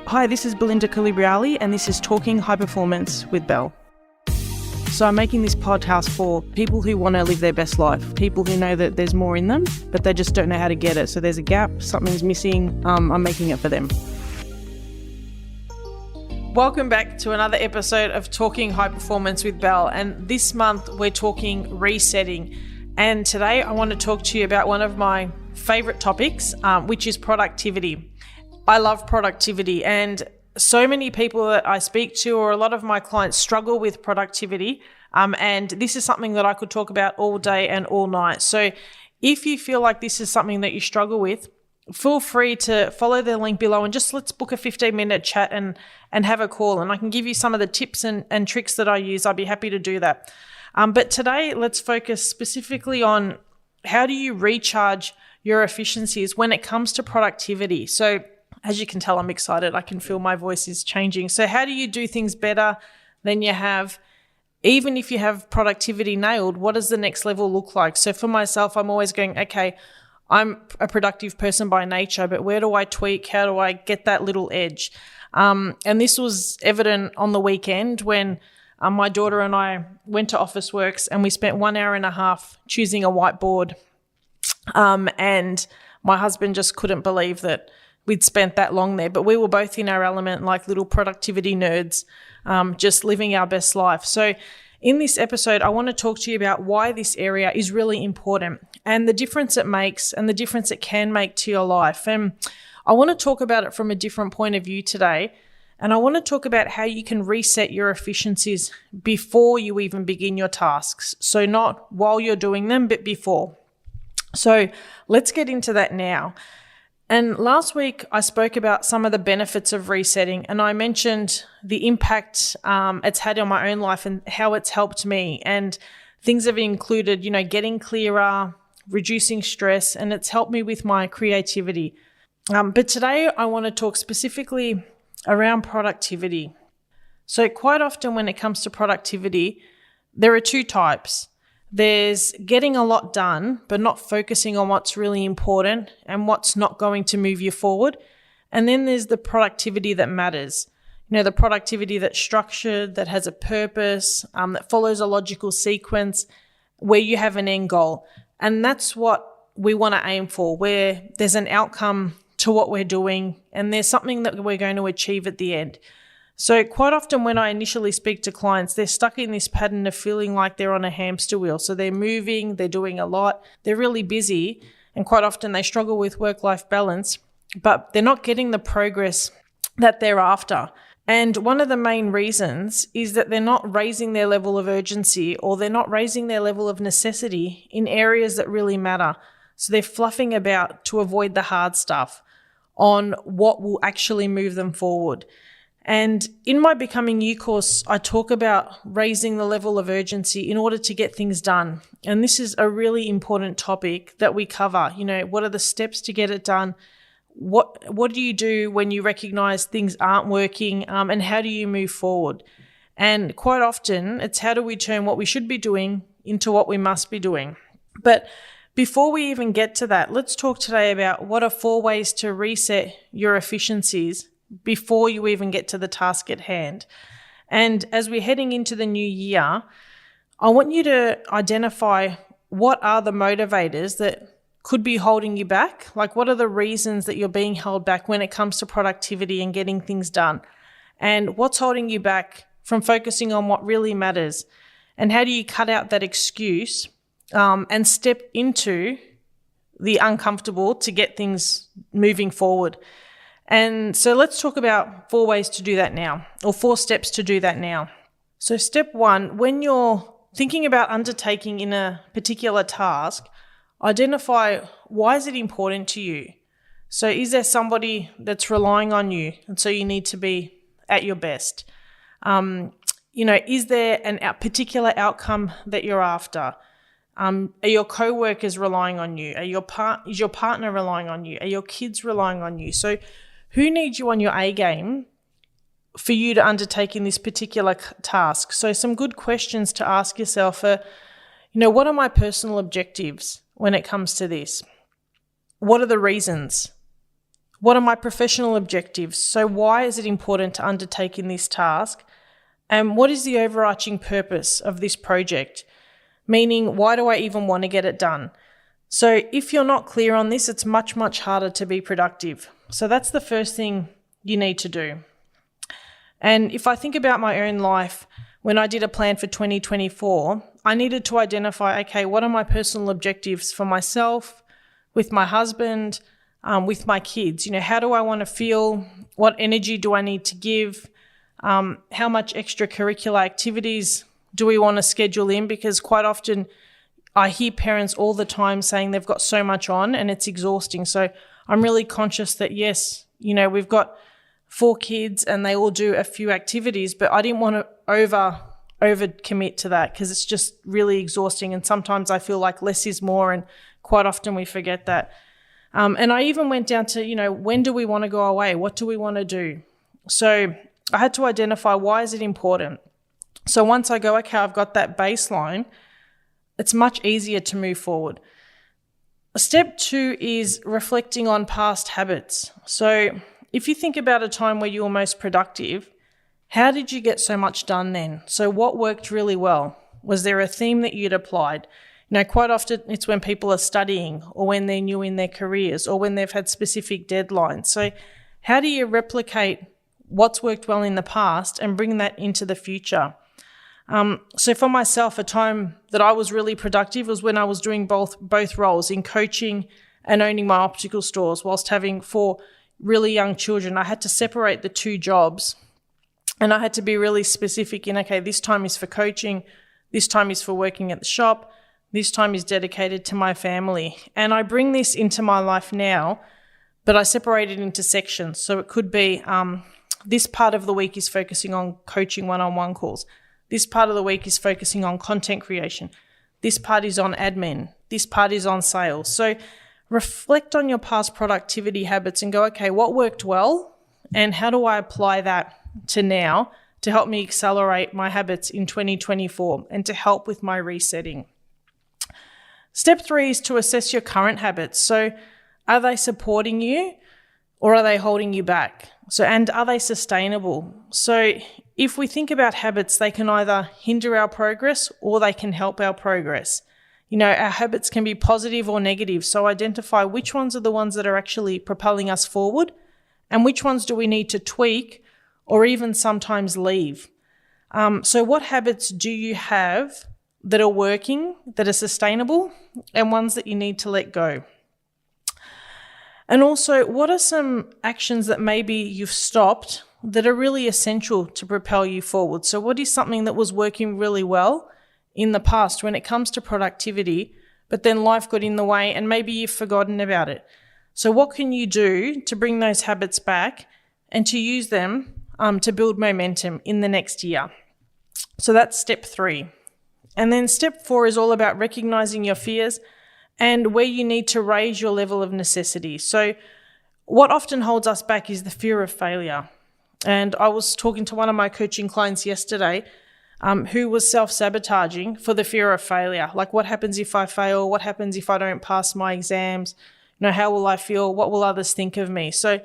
Hi, this is Belinda Calibriali, and this is Talking High Performance with Belle. So I'm making this podcast for people who want to live their best life, people who know that there's more in them, but they just don't know how to get it. So there's a gap, something's missing, I'm making it for them. Welcome back to another episode of Talking High Performance with Belle, and this month we're talking resetting. And today I want to talk to you about one of my favourite topics, which is productivity. I love productivity, and so many people that I speak to, or a lot of my clients, struggle with productivity. And this is something that I could talk about all day and all night. So if you feel like this is something that you struggle with, feel free to follow the link below and just let's book a 15-minute chat and have a call. And I can give you some of the tips and tricks that I use. I'd be happy to do that. But today, let's focus specifically on how do you recharge your efficiencies when it comes to productivity. So as you can tell, I'm excited. I can feel my voice is changing. So how do you do things better than you have? Even if you have productivity nailed, what does the next level look like? So for myself, I'm always going, okay, I'm a productive person by nature, but where do I tweak? How do I get that little edge? And this was evident on the weekend when my daughter and I went to Officeworks and we spent 1 hour and a half choosing a whiteboard. And my husband just couldn't believe that we'd spent that long there, but we were both in our element like little productivity nerds, just living our best life. So in this episode, I want to talk to you about why this area is really important and the difference it makes and the difference it can make to your life. And I want to talk about it from a different point of view today. And I want to talk about how you can reset your efficiencies before you even begin your tasks. So not while you're doing them, but before. So let's get into that now. And last week, I spoke about some of the benefits of resetting, and I mentioned the impact it's had on my own life and how it's helped me. And things have included, getting clearer, reducing stress, and it's helped me with my creativity. But today, I want to talk specifically around productivity. So quite often when it comes to productivity, there are two types. There's getting a lot done, but not focusing on what's really important and what's not going to move you forward. And then there's the productivity that matters. The productivity that's structured, that has a purpose, that follows a logical sequence, where you have an end goal. And that's what we want to aim for, where there's an outcome to what we're doing and there's something that we're going to achieve at the end. So quite often when I initially speak to clients, they're stuck in this pattern of feeling like they're on a hamster wheel. So they're moving, they're doing a lot, they're really busy, and quite often they struggle with work-life balance, but they're not getting the progress that they're after. And one of the main reasons is that they're not raising their level of urgency, or they're not raising their level of necessity in areas that really matter. So they're fluffing about to avoid the hard stuff on what will actually move them forward. And in my Becoming You course, I talk about raising the level of urgency in order to get things done. And this is a really important topic that we cover. What are the steps to get it done? What do you do when you recognize things aren't working? And how do you move forward? And quite often, it's how do we turn what we should be doing into what we must be doing? But before we even get to that, let's talk today about what are 4 ways to reset your efficiencies before you even get to the task at hand. And as we're heading into the new year, I want you to identify what are the motivators that could be holding you back. Like, what are the reasons that you're being held back when it comes to productivity and getting things done? And what's holding you back from focusing on what really matters? And how do you cut out that excuse and step into the uncomfortable to get things moving forward? And so let's talk about 4 ways to do that now, or 4 steps to do that now. So step 1, when you're thinking about undertaking in a particular task, identify why is it important to you? So is there somebody that's relying on you and so you need to be at your best? Is there a particular outcome that you're after? Are your co-workers relying on you? Is your partner relying on you? Are your kids relying on you? So who needs you on your A game for you to undertake in this particular task? So some good questions to ask yourself are, what are my personal objectives when it comes to this? What are the reasons? What are my professional objectives? So why is it important to undertake in this task? And what is the overarching purpose of this project? Meaning, why do I even want to get it done? So if you're not clear on this, it's much, much harder to be productive. So that's the first thing you need to do. And if I think about my own life, when I did a plan for 2024, I needed to identify, okay, what are my personal objectives for myself, with my husband, with my kids? How do I want to feel? What energy do I need to give? How much extracurricular activities do we want to schedule in? Because quite often I hear parents all the time saying they've got so much on and it's exhausting. So I'm really conscious that, yes, we've got 4 kids and they all do a few activities, but I didn't want to over commit to that because it's just really exhausting. And sometimes I feel like less is more, and quite often we forget that. And I even went down to, when do we want to go away? What do we want to do? So I had to identify, why is it important? So once I go, okay, I've got that baseline, it's much easier to move forward. Step 2 is reflecting on past habits. So if you think about a time where you were most productive, how did you get so much done then? So what worked really well? Was there a theme that you'd applied? Quite often it's when people are studying or when they're new in their careers or when they've had specific deadlines. So how do you replicate what's worked well in the past and bring that into the future? So for myself, a time that I was really productive was when I was doing both roles in coaching and owning my optical stores whilst having 4 really young children. I had to separate the 2 jobs, and I had to be really specific in, okay, this time is for coaching, this time is for working at the shop, this time is dedicated to my family. And I bring this into my life now, but I separate it into sections. So it could be this part of the week is focusing on coaching one-on-one calls. This part of the week is focusing on content creation. This part is on admin. This part is on sales. So reflect on your past productivity habits and go, okay, what worked well and how do I apply that to now to help me accelerate my habits in 2024 and to help with my resetting? Step 3 is to assess your current habits. So are they supporting you or are they holding you back? And are they sustainable? So if we think about habits, they can either hinder our progress or they can help our progress. Our habits can be positive or negative. So identify which ones are the ones that are actually propelling us forward and which ones do we need to tweak or even sometimes leave. So what habits do you have that are working, that are sustainable, and ones that you need to let go? And also, what are some actions that maybe you've stopped that are really essential to propel you forward? So what is something that was working really well in the past when it comes to productivity, but then life got in the way and maybe you've forgotten about it? So what can you do to bring those habits back and to use them to build momentum in the next year? So that's step 3. And then step 4 is all about recognizing your fears and where you need to raise your level of necessity. So what often holds us back is the fear of failure. And I was talking to one of my coaching clients yesterday who was self-sabotaging for the fear of failure. Like, what happens if I fail? What happens if I don't pass my exams? How will I feel? What will others think of me? So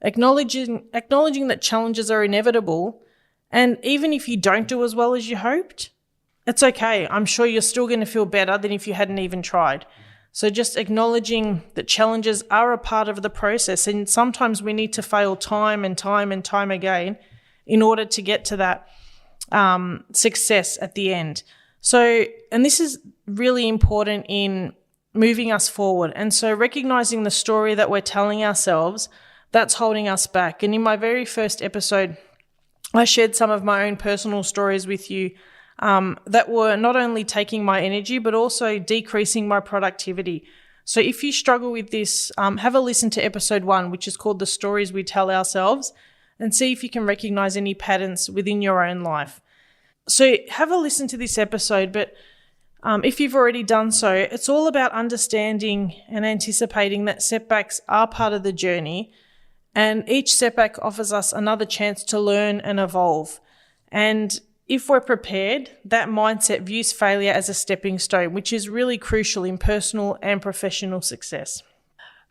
acknowledging that challenges are inevitable, and even if you don't do as well as you hoped, it's okay. I'm sure you're still going to feel better than if you hadn't even tried. So just acknowledging that challenges are a part of the process, and sometimes we need to fail time and time and time again in order to get to that success at the end. So, and this is really important in moving us forward. And so recognizing the story that we're telling ourselves that's holding us back. And in my very first episode, I shared some of my own personal stories with you that were not only taking my energy, but also decreasing my productivity. So if you struggle with this, have a listen to episode 1, which is called The Stories We Tell Ourselves, and see if you can recognize any patterns within your own life. So have a listen to this episode, but if you've already done so, it's all about understanding and anticipating that setbacks are part of the journey, and each setback offers us another chance to learn and evolve. And if we're prepared, that mindset views failure as a stepping stone, which is really crucial in personal and professional success.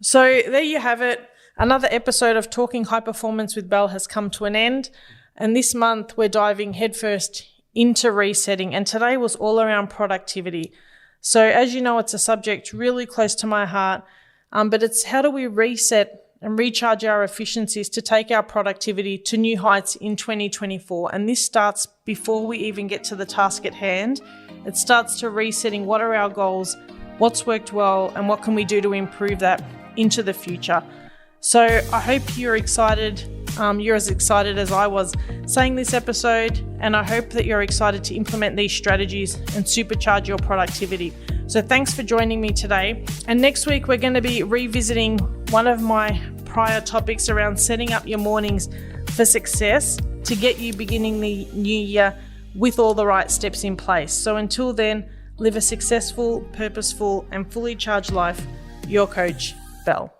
So there you have it. Another episode of Talking High Performance with Belle has come to an end, and this month we're diving headfirst into resetting, and today was all around productivity. So as you know, it's a subject really close to my heart, but it's how do we reset and recharge our efficiencies to take our productivity to new heights in 2024. And this starts before we even get to the task at hand. It starts to resetting what are our goals, what's worked well, and what can we do to improve that into the future. So I hope you're excited. You're as excited as I was saying this episode, and I hope that you're excited to implement these strategies and supercharge your productivity. So thanks for joining me today. And next week, we're going to be revisiting one of my prior topics around setting up your mornings for success to get you beginning the new year with all the right steps in place. So until then, live a successful, purposeful, and fully charged life. Your coach, Belle.